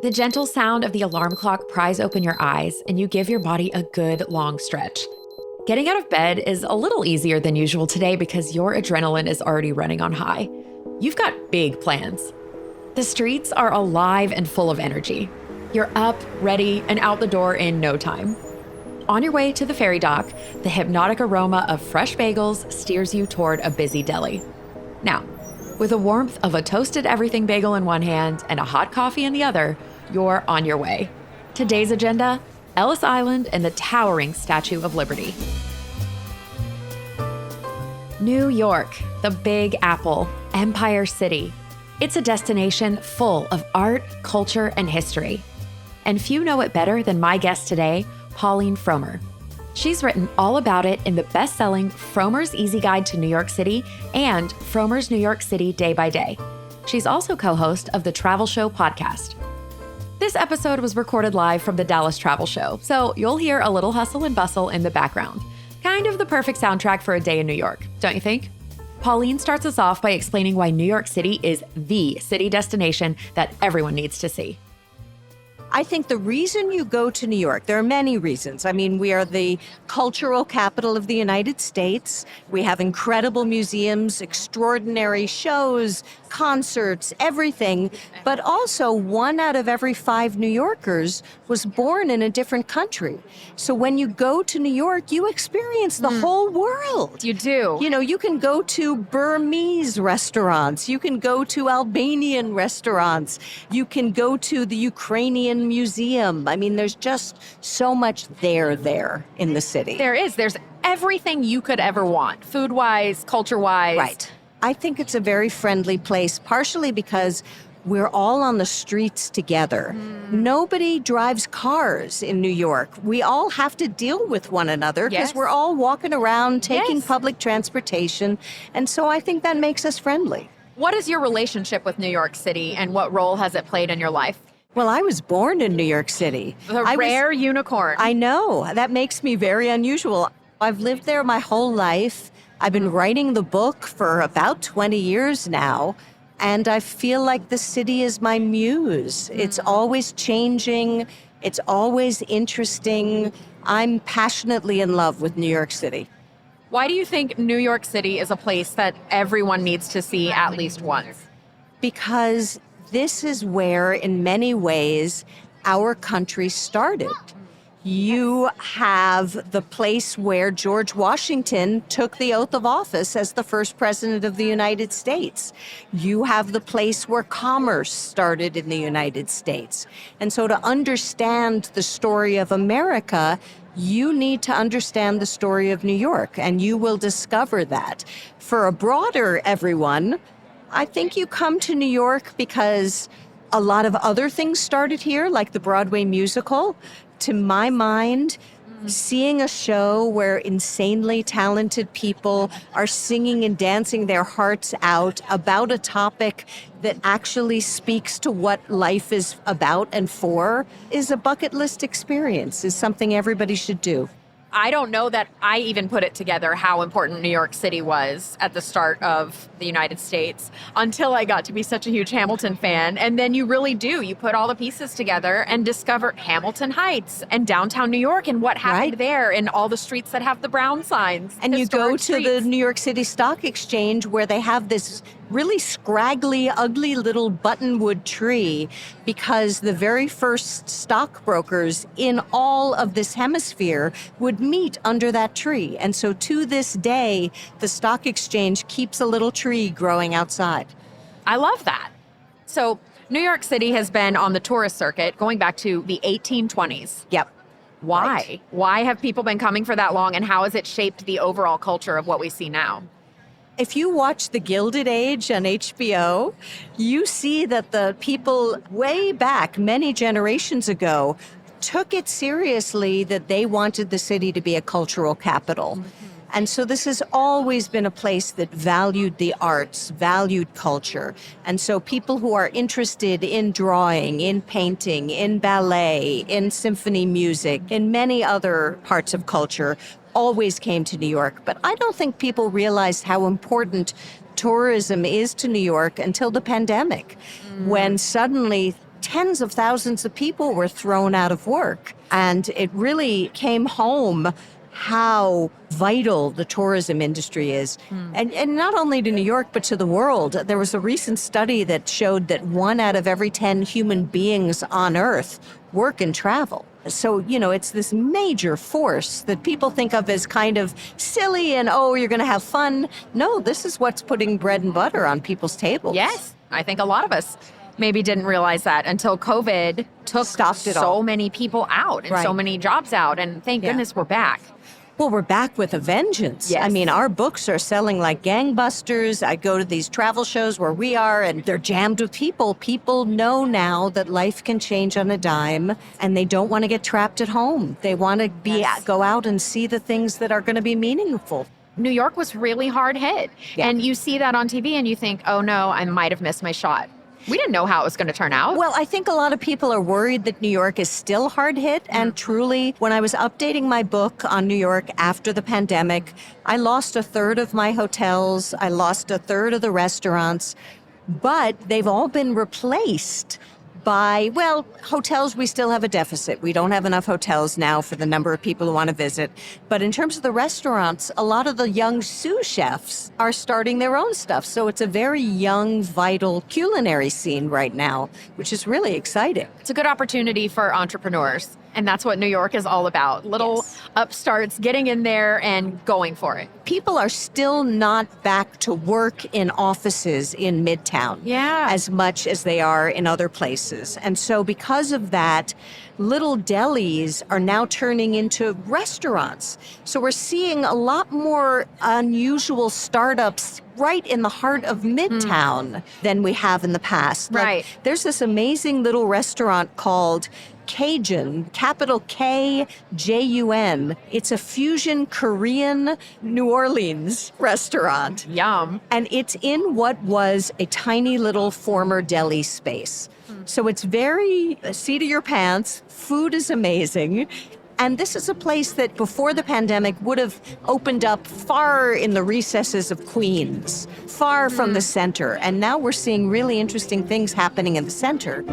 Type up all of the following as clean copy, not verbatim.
The gentle sound of the alarm clock pries open your eyes, and you give your body a good long stretch. Getting out of bed is a little easier than usual today because your adrenaline is already running on high. You've got big plans. The streets are alive and full of energy. You're up, ready, and out the door in no time. On your way to the ferry dock, the hypnotic aroma of fresh bagels steers you toward a busy deli. Now, with the warmth of a toasted everything bagel in one hand and a hot coffee in the other, you're on your way. Today's agenda: Ellis Island and the towering Statue of Liberty. New York, the Big Apple, Empire City. It's a destination full of art, culture, and history. And few know it better than my guest today, Pauline Frommer. She's written all about it in the best-selling Frommer's EasyGuide to New York City and Frommer's New York City Day by Day. She's also co-host of the Travel Show podcast. This episode was recorded live from the Dallas Travel Show, so you'll hear a little hustle and bustle in the background. Kind of the perfect soundtrack for a day in New York, don't you think? Pauline starts us off by explaining why New York City is the city destination that everyone needs to see. I think the reason you go to New York, there are many reasons. I mean, we are the cultural capital of the United States. We have incredible museums, extraordinary shows, concerts, everything. But also, 1 out of every 5 New Yorkers was born in a different country. So when you go to New York, you experience the whole world. You do. You know, you can go to Burmese restaurants. You can go to Albanian restaurants. You can go to the Ukrainian museum. I mean, there's just so much there in the city. There is. There's everything you could ever want, food-wise, culture-wise. Right. I think it's a very friendly place, partially because we're all on the streets together. Nobody drives cars in New York. We all have to deal with one another because we're all walking around taking public transportation. And so I think that makes us friendly. What is your relationship with New York City, and what role has it played in your life? Well, I was born in New York City. The rare unicorn. I know. That makes me very unusual. I've lived there my whole life. I've been writing the book for about 20 years now, and I feel like the city is my muse. It's always changing. It's always interesting. I'm passionately in love with New York City. Why do you think New York City is a place that everyone needs to see at least once? Because this is where, in many ways, our country started. You have the place where George Washington took the oath of office as the first president of the United States. You have the place where commerce started in the United States. And so to understand the story of America, you need to understand the story of New York, and you will discover that. For a broader everyone, I think you come to New York because a lot of other things started here, like the Broadway musical. To my mind, seeing a show where insanely talented people are singing and dancing their hearts out about a topic that actually speaks to what life is about and for is a bucket list experience, is something everybody should do. I don't know that I even put it together how important New York City was at the start of the United States until I got to be such a huge Hamilton fan. And then you really do. You put all the pieces together and discover Hamilton Heights and downtown New York and what happened there and all the streets that have the brown signs. And you go to the New York City Stock Exchange where they have this really scraggly, ugly little buttonwood tree because the very first stockbrokers in all of this hemisphere would meet under that tree. And so to this day, the stock exchange keeps a little tree growing outside. I love that. So New York City has been on the tourist circuit going back to the 1820s. Yep. Why? Right. Why have people been coming for that long, and how has it shaped the overall culture of what we see now? If you watch The Gilded Age on HBO, you see that the people way back, many generations ago, took it seriously that they wanted the city to be a cultural capital. And so this has always been a place that valued the arts, valued culture. And so people who are interested in drawing, in painting, in ballet, in symphony music, in many other parts of culture always came to New York. But I don't think people realized how important tourism is to New York until the pandemic, when suddenly tens of thousands of people were thrown out of work. And it really came home how vital the tourism industry is. And not only to New York, but to the world. There was a recent study that showed that 1 out of every 10 human beings on Earth work and travel. So, it's this major force that people think of as kind of silly and, oh, you're going to have fun. No, this is what's putting bread and butter on people's tables. Yes, I think a lot of us maybe didn't realize that until COVID Stopped it so all. many people out and so many jobs out. And thank goodness we're back. Well, we're back with a vengeance. Yes. I mean, our books are selling like gangbusters. I go to these travel shows where we are, and they're jammed with people. People know now that life can change on a dime, and they don't want to get trapped at home. They want to go out and see the things that are going to be meaningful. New York was really hard hit. Yeah. And you see that on TV and you think, oh no, I might have missed my shot. We didn't know how it was going to turn out. Well, I think a lot of people are worried that New York is still hard hit. And truly, when I was updating my book on New York after the pandemic, I lost a third of my hotels. I lost a third of the restaurants. But they've all been replaced by, hotels, we still have a deficit. We don't have enough hotels now for the number of people who want to visit. But in terms of the restaurants, a lot of the young sous chefs are starting their own stuff. So it's a very young, vital culinary scene right now, which is really exciting. It's a good opportunity for entrepreneurs. And that's what New York is all about. Little upstarts getting in there and going for it. People are still not back to work in offices in Midtown as much as they are in other places. And so because of that, little delis are now turning into restaurants. So we're seeing a lot more unusual startups right in the heart of Midtown than we have in the past. Right. Like, there's this amazing little restaurant called Cajun, capital K-J-U-N. It's a fusion Korean New Orleans restaurant. Yum. And it's in what was a tiny little former deli space. So it's very seat of your pants. Food is amazing. And this is a place that before the pandemic would have opened up far in the recesses of Queens, far from the center. And now we're seeing really interesting things happening in the center.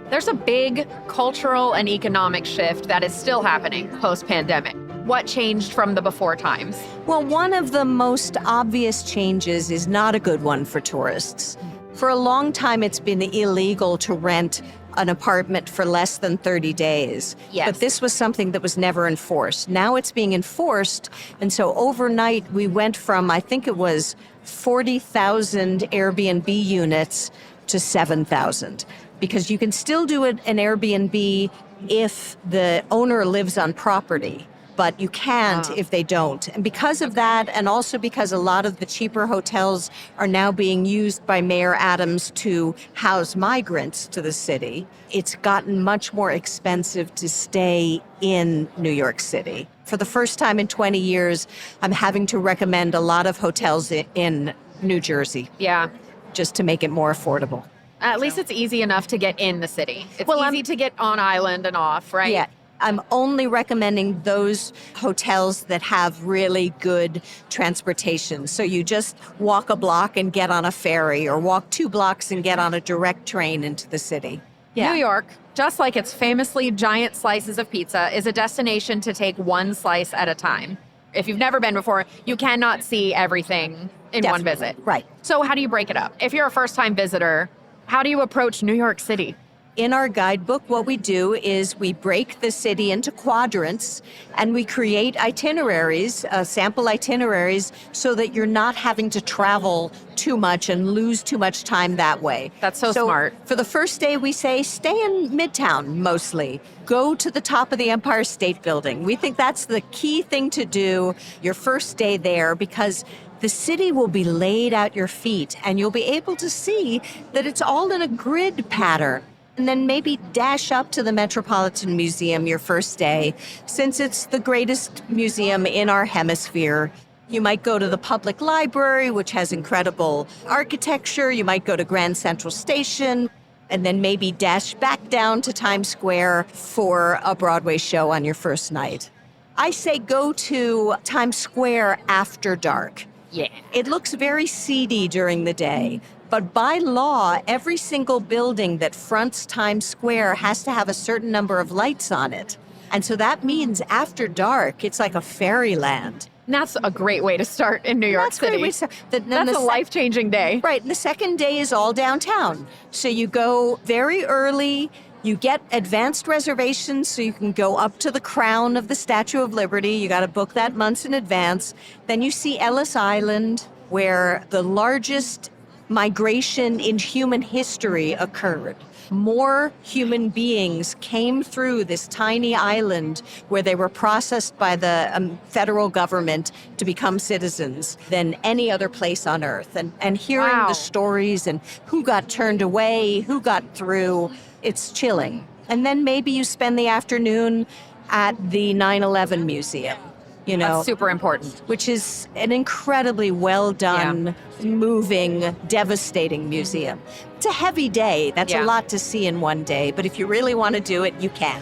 There's a big cultural and economic shift that is still happening post-pandemic. What changed from the before times? Well, one of the most obvious changes is not a good one for tourists. For a long time, it's been illegal to rent an apartment for less than 30 days. Yes. But this was something that was never enforced. Now it's being enforced. And so overnight, we went from, I think it was 40,000 Airbnb units to 7,000. Because you can still do an Airbnb if the owner lives on property, but you can't if they don't. And because of that, and also because a lot of the cheaper hotels are now being used by Mayor Adams to house migrants to the city, it's gotten much more expensive to stay in New York City. For the first time in 20 years, I'm having to recommend a lot of hotels in New Jersey. Yeah. Just to make it more affordable. At least it's easy enough to get in the city. It's easy to get on island and off, right? Yeah. I'm only recommending those hotels that have really good transportation. So you just walk a block and get on a ferry, or walk 2 blocks and get on a direct train into the city. New York, just like its famously giant slices of pizza, is a destination to take one slice at a time. If you've never been before, you cannot see everything in one visit. Right. So how do you break it up? If you're a first-time visitor, how do you approach New York City? In our guidebook, what we do is we break the city into quadrants, and we create itineraries, sample itineraries, so that you're not having to travel too much and lose too much time that way. That's so smart. For the first day, we say stay in Midtown mostly. Go to the top of the Empire State Building. We think that's the key thing to do your first day there, because the city will be laid at your feet, and you'll be able to see that it's all in a grid pattern. And then maybe dash up to the Metropolitan Museum your first day, since it's the greatest museum in our hemisphere. You might go to the public library, which has incredible architecture. You might go to Grand Central Station, and then maybe dash back down to Times Square for a Broadway show on your first night. I say go to Times Square after dark. Yeah. It looks very seedy during the day. But by law, every single building that fronts Times Square has to have a certain number of lights on it. And so that means after dark, it's like a fairyland. And that's a great way to start in New York City. That's a life-changing day. Right. And the second day is all downtown. So you go very early. You get advanced reservations so you can go up to the crown of the Statue of Liberty. You got to book that months in advance. Then you see Ellis Island, where the largest migration in human history occurred. More human beings came through this tiny island where they were processed by the federal government to become citizens than any other place on Earth. And hearing the stories and who got turned away, who got through, it's chilling. And then maybe you spend the afternoon at the 9/11 Museum. That's super important. Which is an incredibly well done, moving, devastating museum. It's a heavy day. That's a lot to see in one day. But if you really want to do it, you can.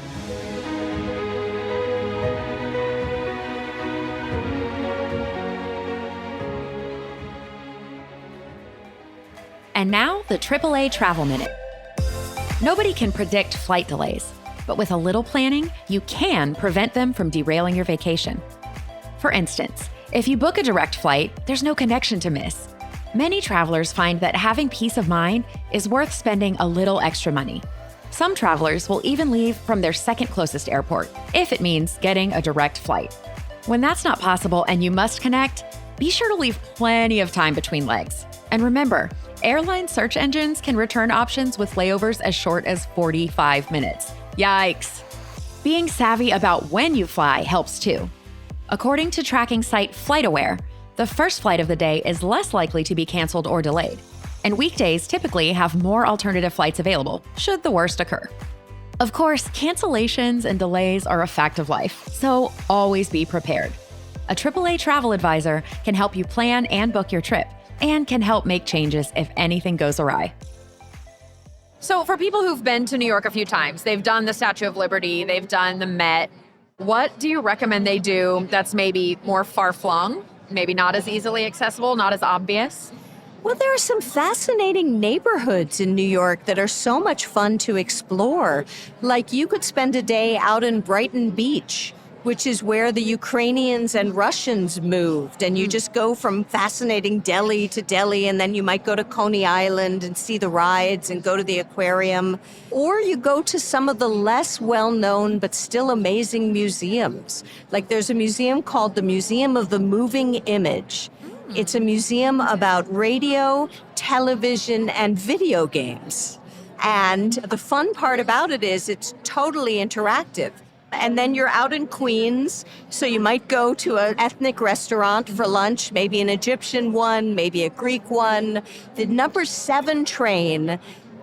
And now, the AAA Travel Minute. Nobody can predict flight delays, but with a little planning, you can prevent them from derailing your vacation. For instance, if you book a direct flight, there's no connection to miss. Many travelers find that having peace of mind is worth spending a little extra money. Some travelers will even leave from their second closest airport, if it means getting a direct flight. When that's not possible and you must connect, be sure to leave plenty of time between legs. And remember, airline search engines can return options with layovers as short as 45 minutes. Yikes! Being savvy about when you fly helps too. According to tracking site FlightAware, the first flight of the day is less likely to be canceled or delayed, and weekdays typically have more alternative flights available, should the worst occur. Of course, cancellations and delays are a fact of life, so always be prepared. A AAA travel advisor can help you plan and book your trip, and can help make changes if anything goes awry. So for people who've been to New York a few times, they've done the Statue of Liberty, they've done the Met, what do you recommend they do that's maybe more far-flung, maybe not as easily accessible, not as obvious? Well, there are some fascinating neighborhoods in New York that are so much fun to explore. Like you could spend a day out in Brighton Beach, which is where the Ukrainians and Russians moved. And you just go from fascinating Delhi to Delhi, and then you might go to Coney Island and see the rides and go to the aquarium. Or you go to some of the less well-known but still amazing museums. Like there's a museum called the Museum of the Moving Image. It's a museum about radio, television, and video games. And the fun part about it is it's totally interactive. And then you're out in Queens, so you might go to an ethnic restaurant for lunch, maybe an Egyptian one, maybe a Greek one. The number 7 train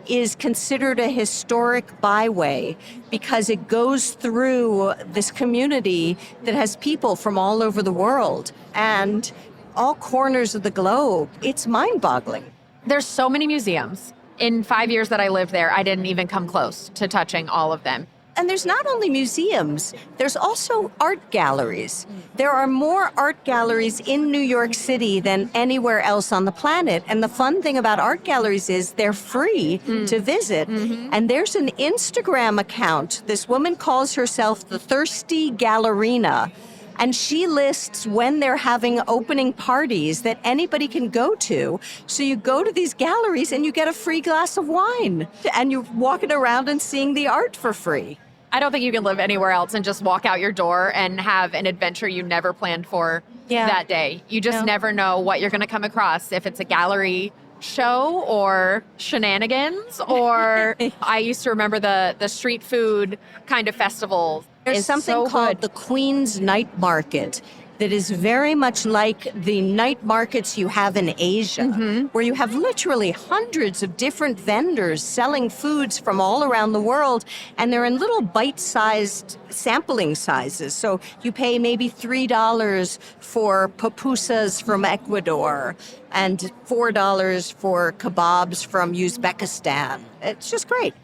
is considered a historic byway because it goes through this community that has people from all over the world and all corners of the globe. It's mind-boggling. There's so many museums. In 5 years that I lived there, I didn't even come close to touching all of them. And there's not only museums, there's also art galleries. There are more art galleries in New York City than anywhere else on the planet. And the fun thing about art galleries is they're free to visit. And there's an Instagram account. This woman calls herself the Thirsty Gallerina. And she lists when they're having opening parties that anybody can go to. So you go to these galleries and you get a free glass of wine. And you're walking around and seeing the art for free. I don't think you can live anywhere else and just walk out your door and have an adventure you never planned for that day. You just never know what you're going to come across, if it's a gallery show or shenanigans, or I used to remember the street food kind of festival. There's something called the Queen's Night Market that is very much like the night markets you have in Asia, where you have literally hundreds of different vendors selling foods from all around the world, and they're in little bite-sized sampling sizes. So you pay maybe $3 for pupusas from Ecuador and $4 for kebabs from Uzbekistan. It's just great.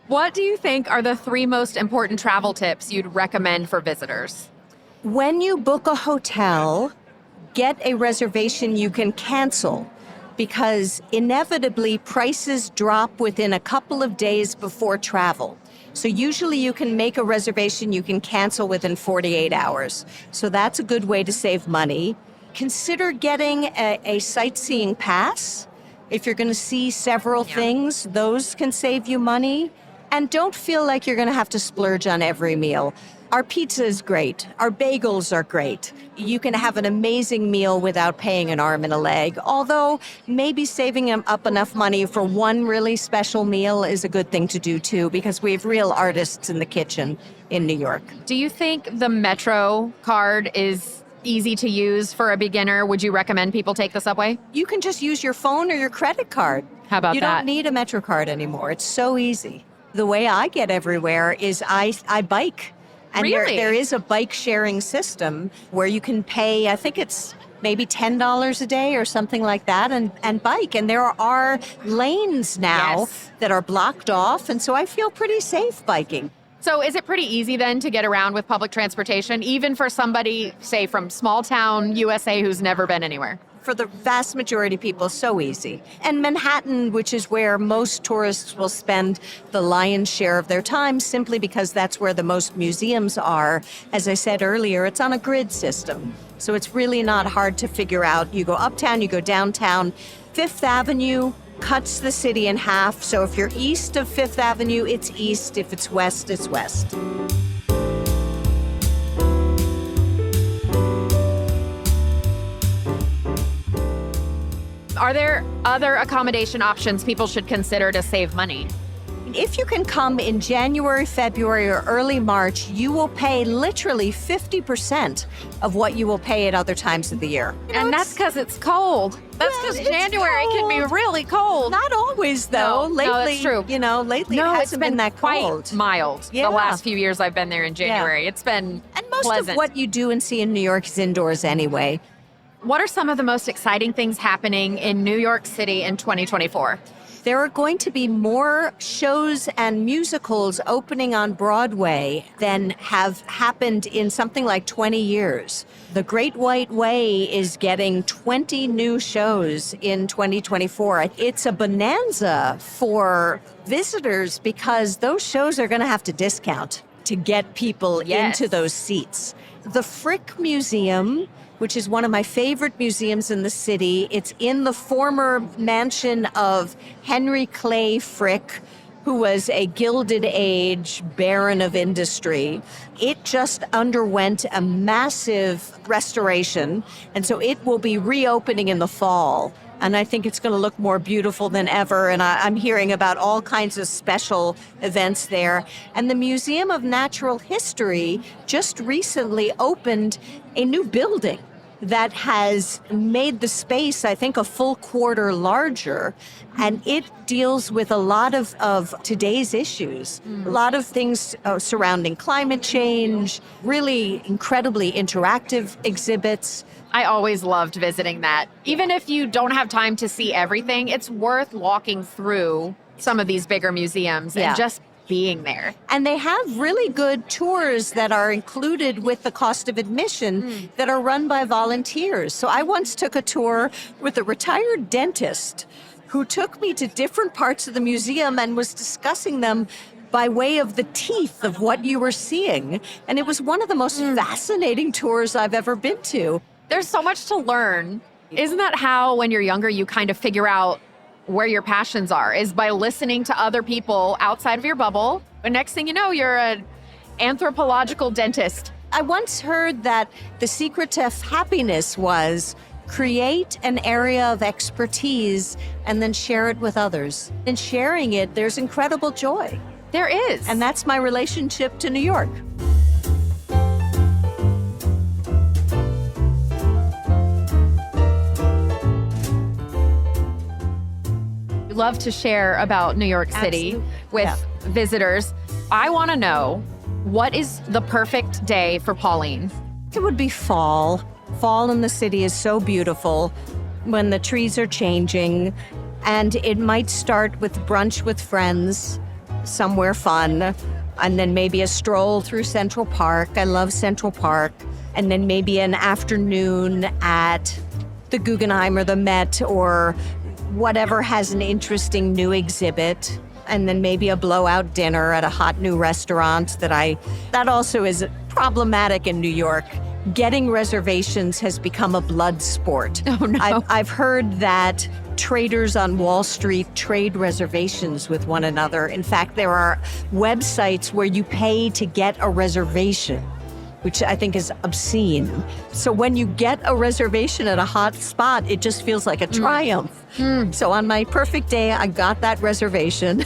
What do you think are the 3 most important travel tips you'd recommend for visitors? When you book a hotel, get a reservation you can cancel, because inevitably prices drop within a couple of days before travel. So usually you can make a reservation you can cancel within 48 hours. So that's a good way to save money. Consider getting a sightseeing pass. If you're going to see several things, those can save you money. And don't feel like you're going to have to splurge on every meal. Our pizza is great. Our bagels are great. You can have an amazing meal without paying an arm and a leg, although maybe saving up enough money for one really special meal is a good thing to do too, because we have real artists in the kitchen in New York. Do you think the Metro card is easy to use for a beginner? Would you recommend people take the subway? You can just use your phone or your credit card. How about You that? don't need a Metro card anymore. It's so easy. The way I get everywhere is I bike. And Really? there is a bike sharing system where you can pay, I think it's maybe $10 a day or something like that, and bike. And there are lanes now that are blocked off. And so I feel pretty safe biking. So is it pretty easy then to get around with public transportation, even for somebody, say, from small town USA who's never been anywhere? For the vast majority of people, so easy. And Manhattan, which is where most tourists will spend the lion's share of their time, simply because that's where the most museums are. As I said earlier, it's on a grid system. So it's really not hard to figure out. You go uptown, you go downtown. Fifth Avenue cuts the city in half. So if you're east of Fifth Avenue, it's east. If it's west, it's west. Are there other accommodation options people should consider to save money? If you can come in January, February, or early March, you will pay literally 50% of what you will pay at other times of the year. And that's because it's cold. That's because it's January can be cold. really cold. Not always, though. No, lately, that's true. Lately it No, hasn't it's been that quite cold. mild Yeah. the last few years I've been there in January. It's been And most pleasant. of what you do and see in New York is indoors anyway. What are some of the most exciting things happening in New York City in 2024? There are going to be more shows and musicals opening on Broadway than have happened in something like 20 years. The Great White Way is getting 20 new shows in 2024. It's a bonanza for visitors because those shows are going to have to discount to get people into those seats. The Frick Museum, which is one of my favorite museums in the city. It's in the former mansion of Henry Clay Frick, who was a Gilded Age baron of industry. It just underwent a massive restoration, and so it will be reopening in the fall. And I think it's going to look more beautiful than ever. And I'm hearing about all kinds of special events there. And the Museum of Natural History just recently opened a new building that has made the space, I think, a full quarter larger. And it deals with a lot of today's issues, a lot of things surrounding climate change, really incredibly interactive exhibits. I always loved visiting that. Even if you don't have time to see everything, it's worth walking through some of these bigger museums and just being there. And they have really good tours that are included with the cost of admission that are run by volunteers. So I once took a tour with a retired dentist who took me to different parts of the museum and was discussing them by way of the teeth of what you were seeing. And it was one of the most fascinating tours I've ever been to. There's so much to learn. Isn't that how, when you're younger, you kind of figure out where your passions are, is by listening to other people outside of your bubble? And next thing you know, you're an anthropological dentist. I once heard that the secret to happiness was create an area of expertise and then share it with others. In sharing it, there's incredible joy. There is. And that's my relationship to New York. We love to share about New York City with visitors. I want to know, what is the perfect day for Pauline? It would be fall. Fall in the city is so beautiful when the trees are changing. And it might start with brunch with friends, somewhere fun, and then maybe a stroll through Central Park. I love Central Park. and then maybe an afternoon at the Guggenheim or the Met or whatever has an interesting new exhibit, and then maybe a blowout dinner at a hot new restaurant that also is problematic in New York. Getting reservations has become a blood sport. Oh, no. I've heard that traders on Wall Street trade reservations with one another. In fact, there are websites where you pay to get a reservation, which I think is obscene. So when you get a reservation at a hot spot, it just feels like a triumph. So on my perfect day, I got that reservation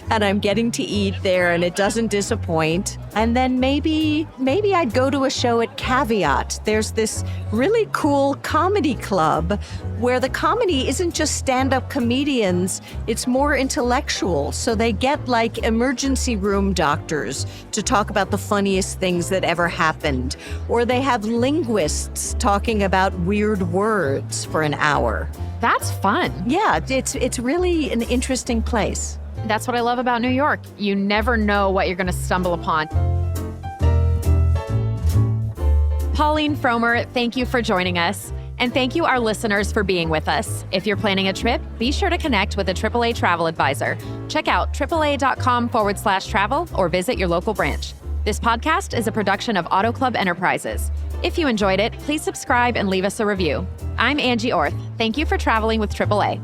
and I'm getting to eat there and it doesn't disappoint. And then maybe I'd go to a show at Caveat. There's this really cool comedy club where the comedy isn't just stand-up comedians, it's more intellectual. So they get like emergency room doctors to talk about the funniest things that ever happened. Or they have linguists talking about weird words for an hour. That's fun. Yeah, it's really an interesting place. That's what I love about New York. You never know what you're going to stumble upon. Pauline Frommer, thank you for joining us. And thank you, our listeners, for being with us. If you're planning a trip, be sure to connect with a AAA travel advisor. Check out AAA.com/travel or visit your local branch. This podcast is a production of Auto Club Enterprises. If you enjoyed it, please subscribe and leave us a review. I'm Angie Orth. Thank you for traveling with AAA.